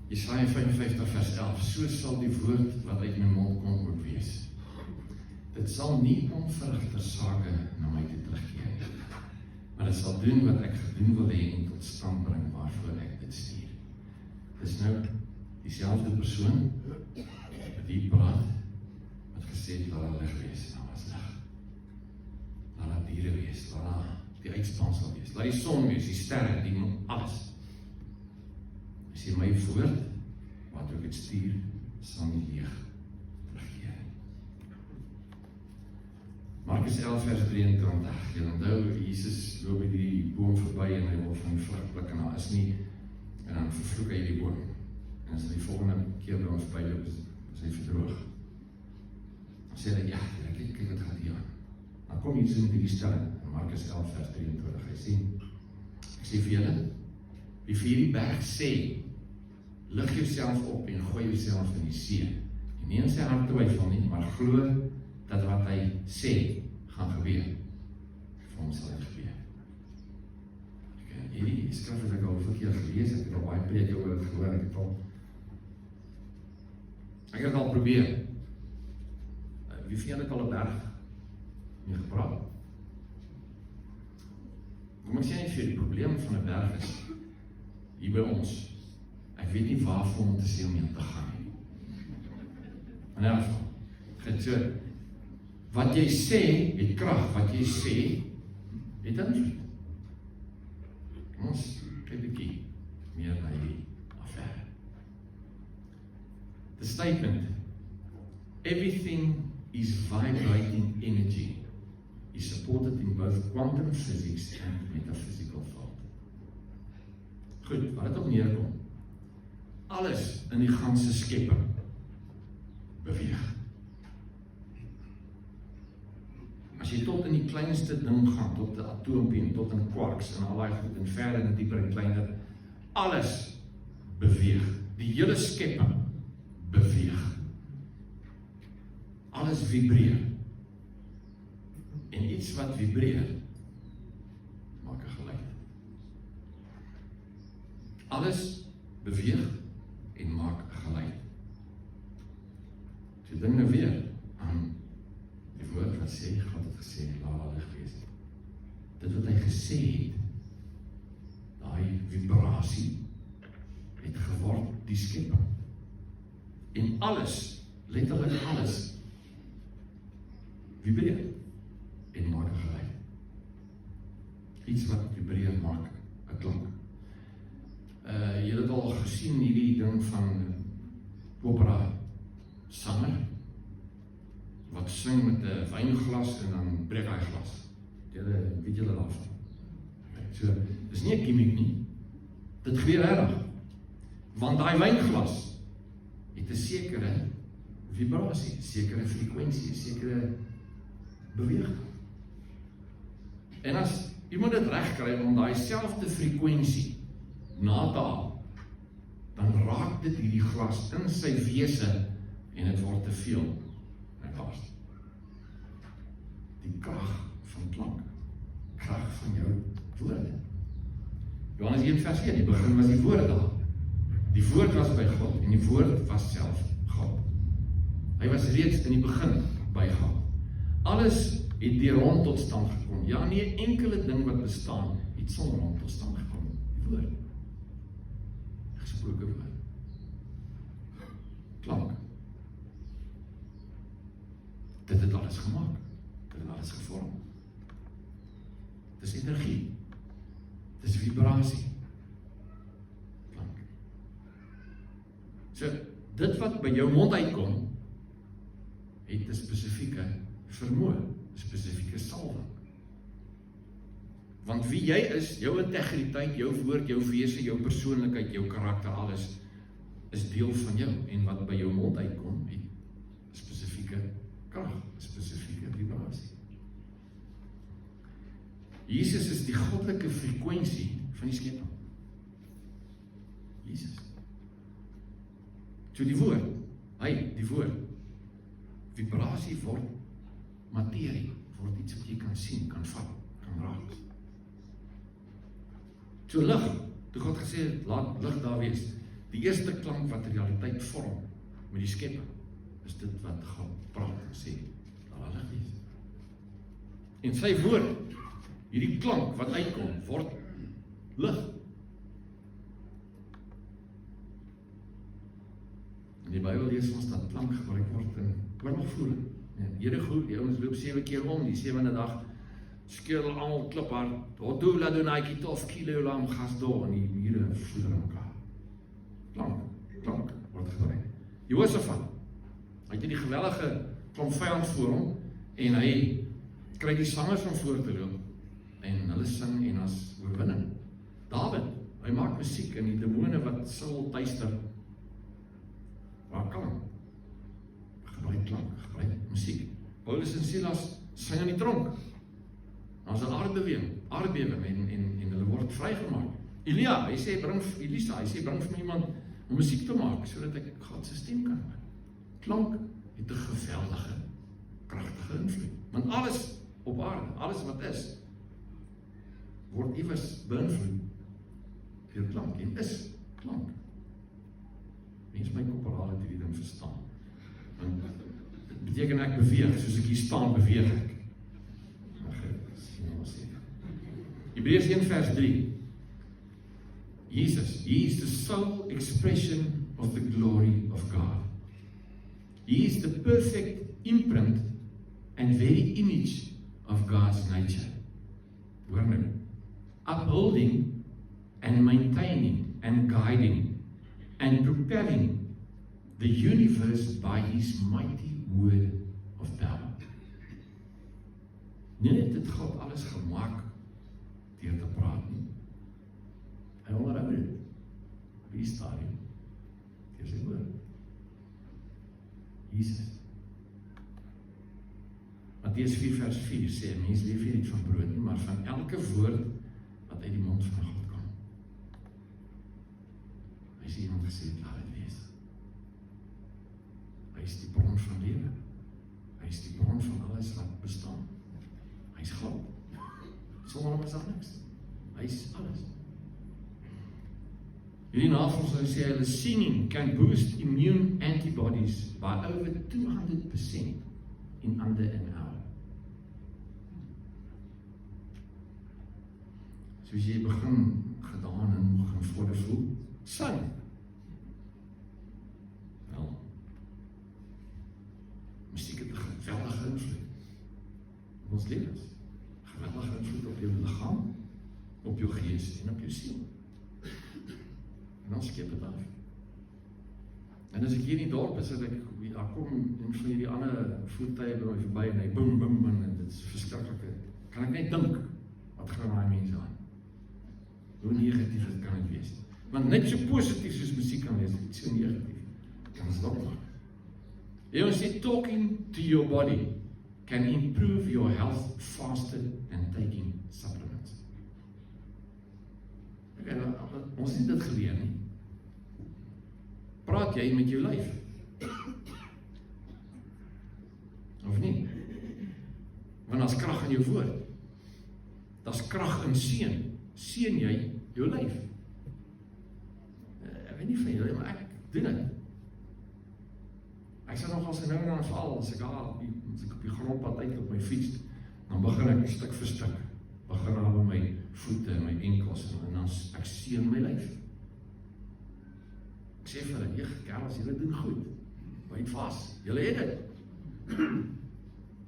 Jesaja 55 vers 11, so sal die woord wat uit my mond kom ook wees. Dit sal nie onverrigte sake na my toe terugkeer nie, maar dit sal doen wat ek gedoen wil hê en tot stand bring waarvoor ek dit stuur. Dis nou dieselfde persoon wat hier praat, wat gesê het, laat daar lig wees, nou was lig. Laat daar diere wees, laat daar die uitspansel wees, laat die son wees, die sterre, die alles. As jy my woord, wat ek het stuur, sal nie leeg terugkeer nie. Markus 11 vers 23, jy onthou, Jesus loop by die boom verby en hy wil van die vrug pluk en daar is nie, en dan vervloek hy die boom. En as hy die volgende keer by ons byloop, is hy verdroog. Dan sê hy, ja, kyk wat gaat hier aan. Dan kom iets in die stelling, in Markus 11 vers 23, hy sê, ek sê vir julle, wie vir hierdie berg sê, lig jouself op en gooi jouself in die see, en nie in sy hart twyfel nie, maar glo dat wat hy sê, gaan gebeur. Vir hom sal dit gebeur. Hierdie skrif het ek al hoeveel keer gelees, ek het al baie preke oor het gehoor, ek het al probeer. Wie van julle het al 'n berg mee gepraat? Kom ek sê net vir die probleem van 'n berg is, hier by ons, ek weet nie waarvoor om te sê om hier te gaan nie. In elk geval, so, wat jy sê, het krag, wat jy sê, het invloed. Ons kyk 'n bietjie meer na hierdie affære. The statement, everything is vibrating energy, is supported in both quantum physics and metaphysical thought. Goed, wat het op neerkom? Alles in die ganse skepping beweeg. As jy tot in die kleinste ding gaan, tot die atoompie en tot in quarks en al die goed en verder en dieper en kleiner, alles beweeg. Die hele skepping beweeg. Alles vibreer. En iets wat vibreer, maak 'n geluid. Alles beweeg en maak 'n geluid. So ding nou weer aan die woord wat sê, God het gesê, laat daar lig wees. Dit wat hy gesê het, daai vibrasie, het geword die skepping. En alles, letterlik alles, vibreer en maak 'n geluid. Iets wat vibreer maak 'n klank. Jy het al gesien hierdie ding van opera sanger, wat sing met 'n wynglas en dan breek hy glas. Weet julle daarvan? So, dis nie 'n gimmick nie. Dit gebeur regtig. Want daai wynglas het 'n sekere vibrasie, sekere frekwensie, sekere beweging. En as iemand dit reg kry om daai selfde frekwensie na te haal, dan raak dit hierdie glas in sy wese en dit word te veel. Die krag van klank, krag van jou woorde. Johannes 1 vers 1, die begin was die woord daar. Die woord was by God en die woord was self God. Hy was reeds in die begin by God. Alles het deur hom tot stand gekom. Ja, nie 'n enkele ding wat bestaan het sonder hom tot stand gekom. Die woord. Gesproke woord. Klank. Dit het alles gemaak. Dit het alles gevorm. Dis energie. Dis vibrasie. Klank. So, dit wat by jou mond uitkom, het 'n spesifieke vermoë, 'n spesifieke salwing. Want wie jy is, jou integriteit, jou woord, jou wese, jou persoonlikheid, jou karakter, alles is deel van jou. En wat by jou mond uitkom, het 'n spesifieke krag, 'n spesifieke vibrasie. Jesus is die goddelike frekwensie van die skepping. Jesus. So die woord, die woord, vibrasie word materie, word iets wat jy kan sien, kan vat, kan raak. So lig, toe God gesê het, laat lig daar wees, Die eerste klank wat realiteit vorm met die skepper, is dit wat God praat en sê, laat lig wees. En sy woord, hierdie klank wat uitkom, word lig. In die Bybel lees ons dat klank gebruik word in oorlogvoering. Here goed, die ouens loop 7 keer om, die 7de dag skeur hulle almal kliphard, "Hodu ladunai kitof kilo lam gasdo," en die mure voer mekaar. Klank word gebruik. Josafat, hy het die geweldige klomp vyand voor hom, en hy kry die sangers om voor te loop, en hulle sing en as oorwinning. Dawid, hy maak musiek, en die demone wat Saul tuister, waar kan? Gebruik klank, gebruik musiek. Paulus en Silas sing in die tronk. As 'n aardbewing en hulle word vrygemaak. Elisa, hy sê bring vir my iemand om musiek te maak, sodat ek God se stem kan hoor. Klank het 'n geweldige, kragtige invloed. Want alles op aarde, alles wat is, word iewers beïnvloed deur klank, en is klank. Mens my korporaal het hierdie ding verstaan. Want dit beteken ek beweeg, soos ek hier staan, beweeg ek. Hebreërs 1 vers 3. Jesus, He is the sole expression of the glory of God. He is the perfect imprint and very image of God's nature. Hoor nou. Upholding and maintaining and guiding and propelling the universe by His mighty word of power. Nee, dit God alles gemaak deur te praat nie. Hy onderhou dit. Wie staan hier? Deur sy woord. Jesus. Matteus 4 vers 4 sê, mens leef nie net van brood nie, maar van elke woord wat uit die mond van God kom. Hy sê iemand gesê, laat dit wees. Hy is die bron van lewe. Hy is die bron van alles wat bestaan. Hy is God. Sonder hom is daar niks. Hy is alles. Hierdie navorsing sê hulle singing can boost immune antibodies by over 200% in under an hour. So as jy begin gedaan en begin voor die voel, sing. Wel, musiek het 'n geweldige invloed op ons lewens. Geweldige invloed op jou liggaam, op jou gees en op jou siel. En dan skep dit af. En as ek hier in die dorp is, ek kom en van hierdie ander voertuie by my verby en hy boem, boem, en dit is verskriklik. Kan ek net dink, wat gaan daai mense aan? Hoe negatief dit kan dit wees. Want net so positief soos musiek kan wees, net so negatief. Kan ons dalk maak. Jy ons sê, talking to your body can improve your health faster than taking supplements. Okay, ons het dit geleer nie. Praat jy met jou lyf? Of nie? Want daar's krag in jou woord. Daar's krag in seën. Seën jy jou lyf? Ek weet nie van julle, maar ek doen dit. Ek sal nog as nou en dan val, as ek op die grondpad uit op my fiets, dan begin ek stuk vir stuk, begin by my voete en my enkels, en dan ek seën my lyf. Ek sê vir hulle, kerels, julle doen goed, byt vas, julle het dit.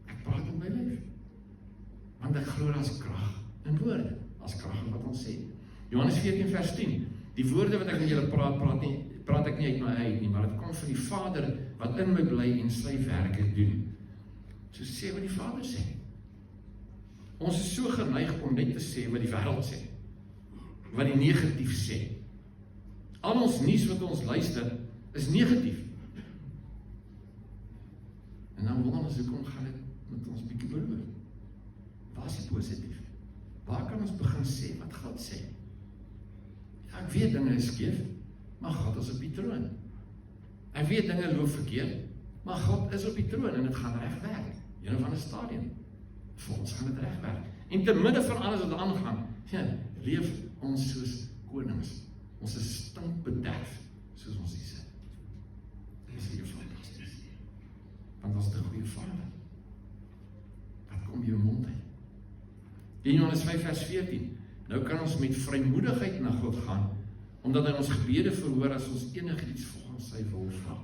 Ek praat met my lyf, want ek glo daar's krag in woorde, as krag in wat ons sê. Johannes 14 vers 10, die woorde wat ek met julle praat ek nie uit my uit nie, maar dit kom van die Vader wat in my bly en sy werke doen. So sê wat die Vader sê. Ons is so geneig om net te sê wat die wêreld sê, wat die negatief sê. Al ons nuus wat ons luister, is negatief. En dan wonder ons, hoekom gaan dit met ons bietjie beroer? Waar is die positief? Waar kan ons begin sê wat God sê? Ja, ek weet dinge is skeef, maar God is op die troon. Ek weet dinge loop verkeerd, maar God is op die troon en dit gaan reg werk. Een van 'n stadium. Vir ons gaan dit reg werk. En te midde van alles wat aangaan, leef ons soos konings. Ons is stinkbederf, soos soos ons hier sit. Dis hier fantasties. Want ons is 'n goeie Vader. Wat kom jou mond uit? 1 Johannes 5 vers 14. Nou kan ons met vrymoedigheid na God gaan, omdat hy ons gebede verhoor as ons enigiets volgens sy wil vra.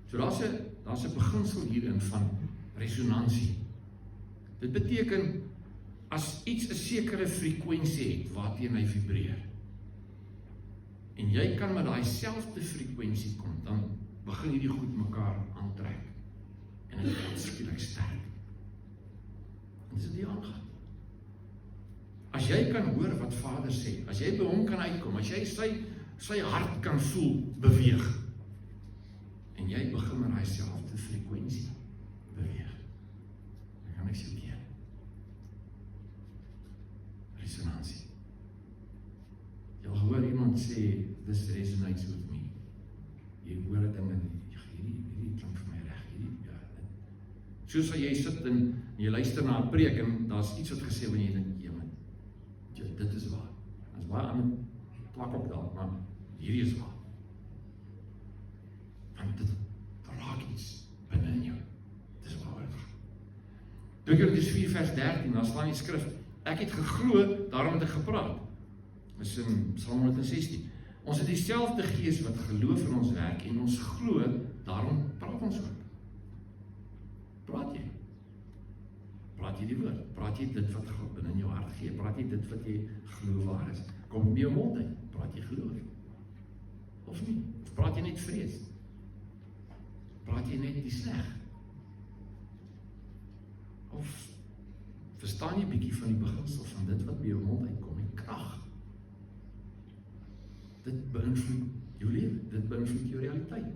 So daar's 'n beginsel hierin van resonansie. Dit beteken, as iets 'n sekere frekwensie het, waarteen hy vibreer, en jy kan met daai selfde frekwensie kom, dan begin hierdie goed mekaar aantrek, en dit word skielik sterk. En dis dit aangaan. As jy kan hoor wat Vader sê, as jy by hom kan uitkom, as jy sy hart kan voel beweeg, en jy begin met daai selfde frekwensie beweeg, dan kan ek sê weer. Resonansie. Jy hoor iemand sê, this resonates with me. Jy hoor dit en hierdie klink vir my reg, ja. Soos jy sit en jy luister na 'n preek en daar's iets wat gesê word en jy dink, dit is waar. As baie ander plak op daar, maar hierdie is waar. Want dit raak iets binne in jou. Dit is waar. 2 Korintiërs 4 vers 13, daar staan die skrif, ek het geglo, daarom het ek gepraat. Dis in Psalm 116. Ons het dieselfde gees wat geloof in ons werk, en ons glo, daarom praat ons ook. Praat jy? Praat jy die woord? Praat jy dit wat God binne in jou hart gee? Praat jy dit wat jy glo waar is? Kom by jou mond uit, praat jy geloof? Of nie? Of praat jy net vrees? Praat jy net die sleg? Of verstaan jy bietjie van die beginsel van dit wat by jou mond uitkom, die krag? Dit beïnvloed jou lewe, dit beïnvloed jou realiteit.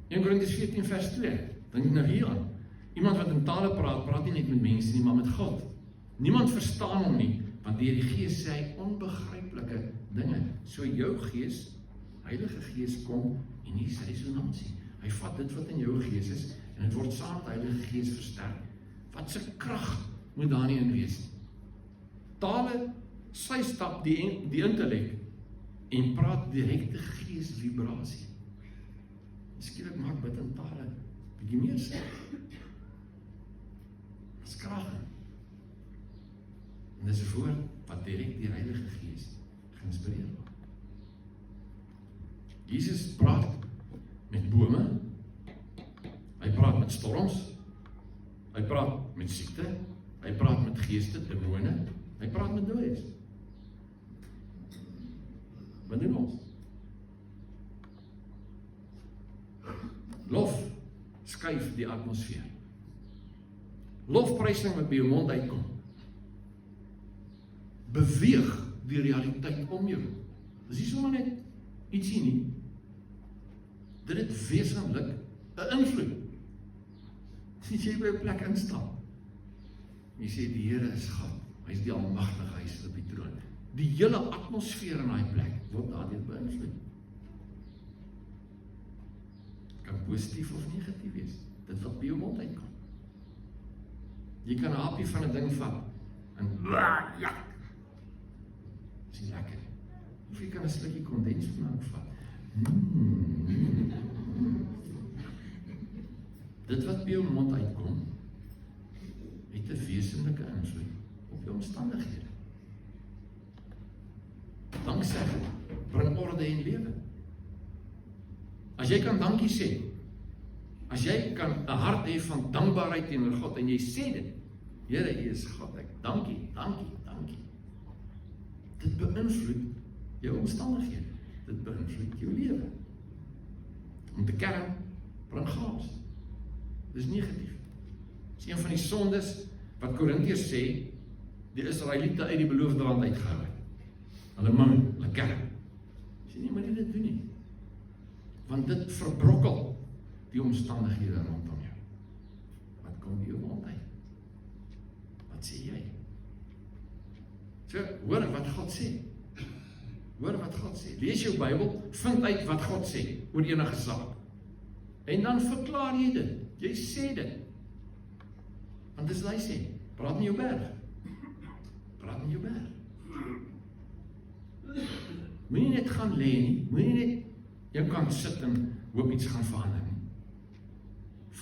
1 Korintiërs 14 vers 2, dink nou hier aan. Iemand wat in tale praat, praat nie net met mense nie, maar met God. Niemand verstaan hom nie, want deur die Gees sê hy onbegryplike dinge. So jou Gees, Heilige Gees kom, en hier is resonansie. Hy vat dit wat in jou gees is, en dit word saam met die Heilige Gees versterk. Wat se krag moet daar nie in wees? Tale, sy stap die intellek, en praat direkte geesvibrasie. Skielik maak bid in tale bietjie meer sin. Dis krag. En dis 'n woord wat direk die Heilige Gees geïnspireer word. Jesus praat met bome, hy praat met storms, hy praat met siekte, hy praat met geeste, demone, hy praat met dooies. Wat doen ons? Lof skuif die atmosfeer. Lofprysing wat by jou mond uitkom, beweeg die realiteit om jou. Dis nie sommer net ietsie nie. Dit het wesenlik 'n invloed. As jy by 'n plek instap, jy sê die Here is God, hy is die almagtige, hy is op die troon. Die hele atmosfeer in daai plek word daardeur beïnvloed. Kan positief of negatief wees, dit wat by jou mond uitkom. Jy kan 'n hapie van 'n ding vat, en ja, dis nie lekker. Of jy kan 'n slukkie kondensmelk vat. Dit wat by jou mond uitkom, het 'n wesenlike invloed op jou omstandighede. Danksegging bring orde in lewe. As jy kan dankie sê, as jy kan 'n hart hê van dankbaarheid teenoor God, en jy sê dit, Here, U is God, ek dankie, dankie, dankie. Dit beïnvloed jou omstandighede, dit beïnvloed jou lewe. Om te kern, bring chaos. Dis negatief. Dis een van die sondes wat Korintiërs sê, die Israeliete uit die beloofde land uitgehou het. Hulle min, hulle kern. Sê nie, maar dit doen nie. Want dit verbrokkel die omstandighede rondom jou. Wat kom by jou mond uit? Wat sê jy? So, hoor wat God sê. Hoor wat God sê. Lees jou Bybel, vind uit wat God sê oor enige saak. En dan verklaar jy dit. Jy sê dit. Want dis wat hy sê. Praat met jou berg. Praat met jou berg. Moenie net gaan lê nie, moenie net jou kan sit en hoop iets gaan verander nie.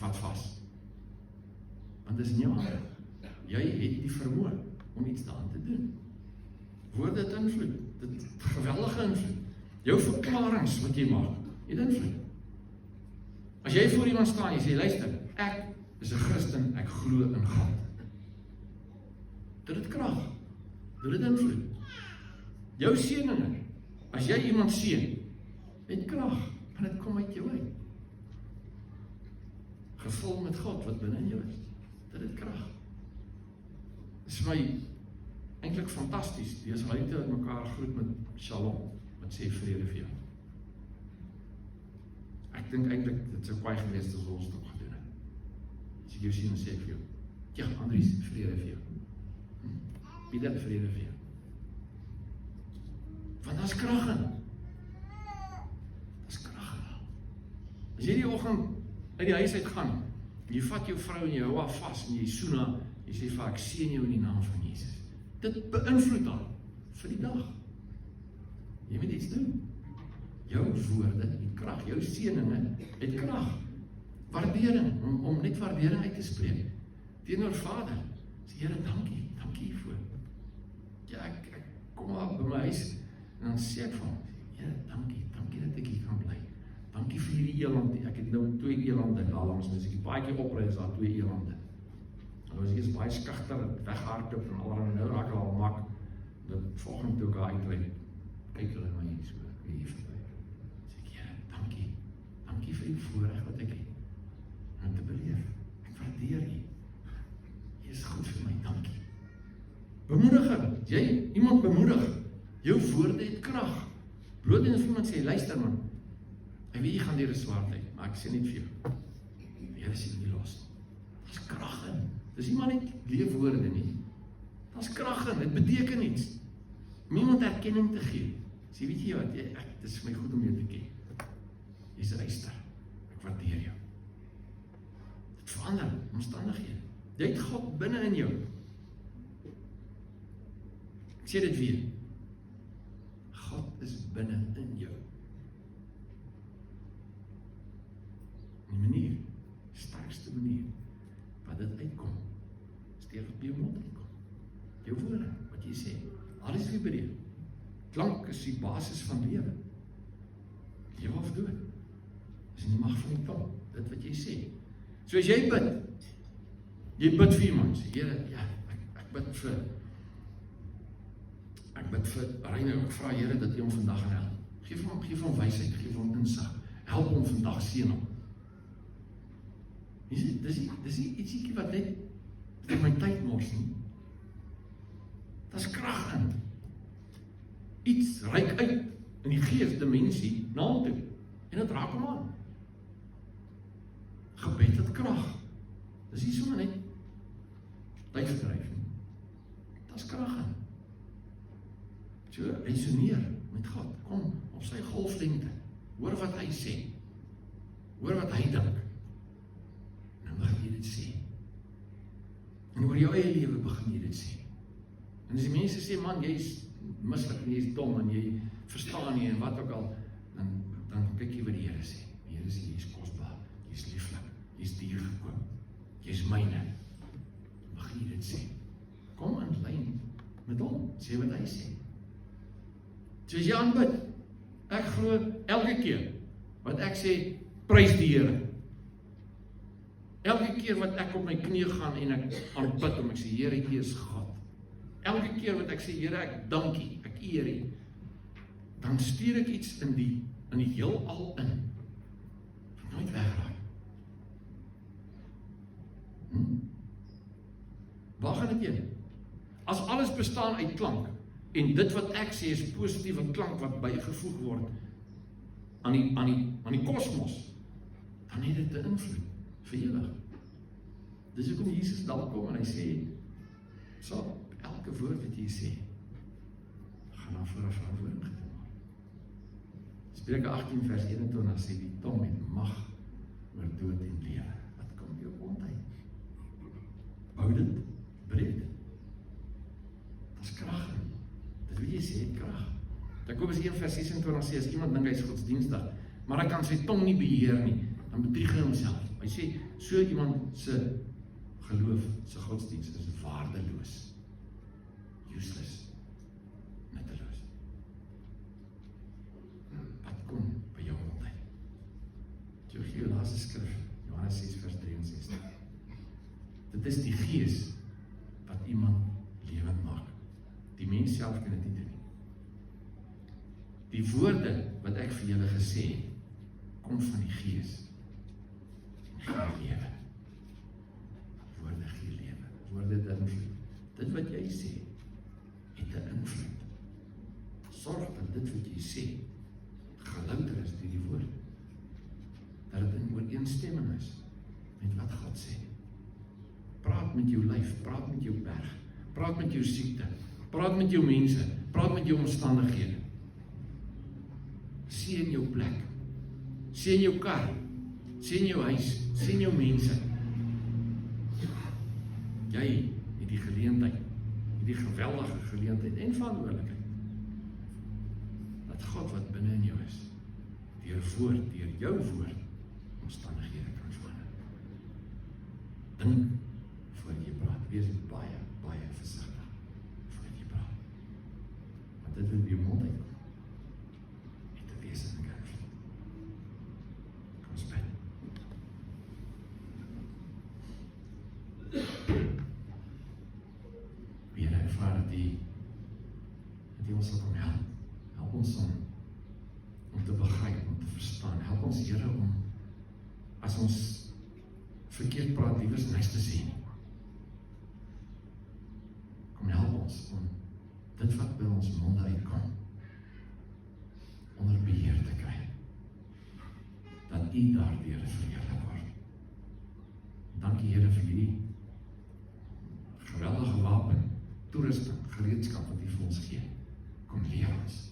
Vat vas. Want dit is in jou hande. Jy het die vermoë om iets daaraan te doen. Woorde het invloed, dit het geweldige invloed. Jou verklarings wat jy maak, het invloed. As jy voor iemand staan en jy sê, luister, ek is 'n Christen, ek glo in God. Dit het krag, dit het invloed. Jou seëninge, as jy iemand seën, het krag, want dit kom uit jou uit. Gevul met God wat binne in jou is, dit het krag. Dit is vir my eintlik fantasties, die Israeliete het mekaar groet met Shalom, wat sê vrede vir jou. Ek dink eintlik, dit sou kwaai gewees as ons dit ook gedoen het. As ek jou sien, dan sê ek vir jou, ja, Andries, vrede vir jou. Pieter, vrede vir jou. Want daar is krag in. Daar is krag in. As jy die oggend uit die huis uit gaan, jy vat jou vrou en jy hou haar vas en jy soen haar, jy sê vir haar, ek seën jou in die naam van Jesus. Dit beïnvloed haar vir die dag. Jy moet iets doen. Jou woorde het krag, jou seëninge het krag. Waardering, om net waardering uit te spreek. Teenoor Vader, sê Here, dankie hiervoor. Ja, ek kom maar by my huis en dan sê ek van, Here, dankie dat ek hier kan bly. Dankie vir hierdie eland, ek het nou 2 elande daar langs, as ek die paadjie oprij, is daar 2 elande. En was ek is baie skagter, weghardloop en allerhande, nou raak al mak, dat volgende toe ek haar uitreik, kyk hulle my hier so, hier verby. Sê ek, Here, dankie vir die voorreg wat ek het, om te beleef, ek waardeer jy, jy is goed vir my, dankie. Bemoediging, jy, iemand bemoedig, jou woorde het krag, bloot en as iemand sê, luister man, en wie gaan deur 'n swaar tyd, maar ek sê net vir jou, die Here sê nie los, daar is krag in, dis nie maar net leefwoorde nie, daar is krag in, dit beteken iets, om iemand erkenning te gee, sê weet jy wat, dit is vir my goed om jou te ken, jy is luister, ek waardeer jou, dit verander omstandighede, jy het God binne in jou, ek sê dit weer, God is binne in jou, die manier, sterkste manier, wat dit uitkom, is deur wat by jou mond uitkom, jou woorde, wat jy sê, alles vibreer, klank is die basis van lewe, lewe of dood, is in die mag van die tong, dit wat jy sê, so as jy bid vir iemand, sê, Here, ja, ek bid vir Reine, ek vra Here, dat jy hom vandag help, geef hom wysheid, geef hom insig, help hom vandag seën hom, dis ietsiekie wat net my tyd mors nie. Dit is krag in. Iets reik uit in die geesdimensie na hom toe. En dit raak hom aan. Gebed het krag. Dis nie sommer net tyd verdryf nie. Dit is krag in. So, resoneer met God. Kom op sy golflengte. Hoor wat hy sê. Hoor wat hy dink. Begin jy dit sê. En oor jou eie lewe begin jy dit sê. En as die mense sê, man, jy is mislik en jy is dom en jy verstaan nie en wat ook al, dan kyk jy wat die Here sê. Die Here sê, jy is kosbaar, jy is lieflik, jy is duur gekoop, jy is myne. Begin jy dit sê. Kom in lyn met hom, sê wat hy sê. Soos jy aanbid, ek glo elke keer wat ek sê, prys die Here. Elke keer wat ek op my knie gaan en ek aanbid hom, ek sê, Here, U is God. Elke keer wat ek sê, Here, ek dankie, ek eer U, dan stuur ek iets in die heelal in. Nooit wegraak. Waar gaan dit heen? As alles bestaan uit klank, en dit wat ek sê is positiewe klank wat bygevoeg word aan die kosmos, dan het dit 'n invloed. Vir ewig. Dis hoekom Jesus daar kom en hy sê, so, elke woord wat jy sê, gaan dan voor 'n verantwoording gedoen word. Spreuke 18 vers 21 sê, die tong het mag oor dood en lewe. Wat kom jou mond uit? Bou dit, breek dit. Dat is krag in. Dit wil jy sê, krag. Jakobus 1 vers 26 sê, as iemand dink hy is godsdienstig, maar hy kan sy tong nie beheer nie, dan bedrieg hy homself. Hy sê, so iemand se geloof, se godsdienst is waardeloos, useless, nutteloos. Wat kom by jou mond uit? Jou gee jou laaste skrif, Johannes 6 vers 63. Dit is die Gees wat iemand lewend maak. Die mens self kan dit nie doen. Die woorde wat ek vir julle gesê het, kom van die Gees. Gee lewe. Woorde gee lewe. Woorde het invloed. Dit wat jy sê, het 'n invloed. Sorg dat dit wat jy sê, gelouter is deur die woord. Dat dit in ooreenstemming is met wat God sê. Praat met jou lyf, praat met jou berg, praat met jou siekte, praat met jou mense, praat met jou omstandighede. Sien jou plek, sien jou kar, sien jou huis, sien jou mense. Jy het die geleentheid, die geweldige geleentheid en verantwoordelikheid, dat God wat binne in jou is, deur jou woord, omstandighede kan verander. Dink voordat jy praat, wees baie, baie versigtig voordat jy praat. Want dit wil by jou mond uitkom. Het 'n wesenlike invloed. Kom ons bid. Here, ek vra dat U ons sal kom help. Help ons om te begryp, om te verstaan. Help ons, Here, om as ons verkeerd praat, liewers niks te sê nie. Kom help ons om dit wat by ons monde uitkom, onder beheer te kry. Dat U daardeur verheerlik word. Dankie, Here, vir hierdie geweldige wapen, toerusting, gereedskap wat U vir ons gee. Kom leer ons.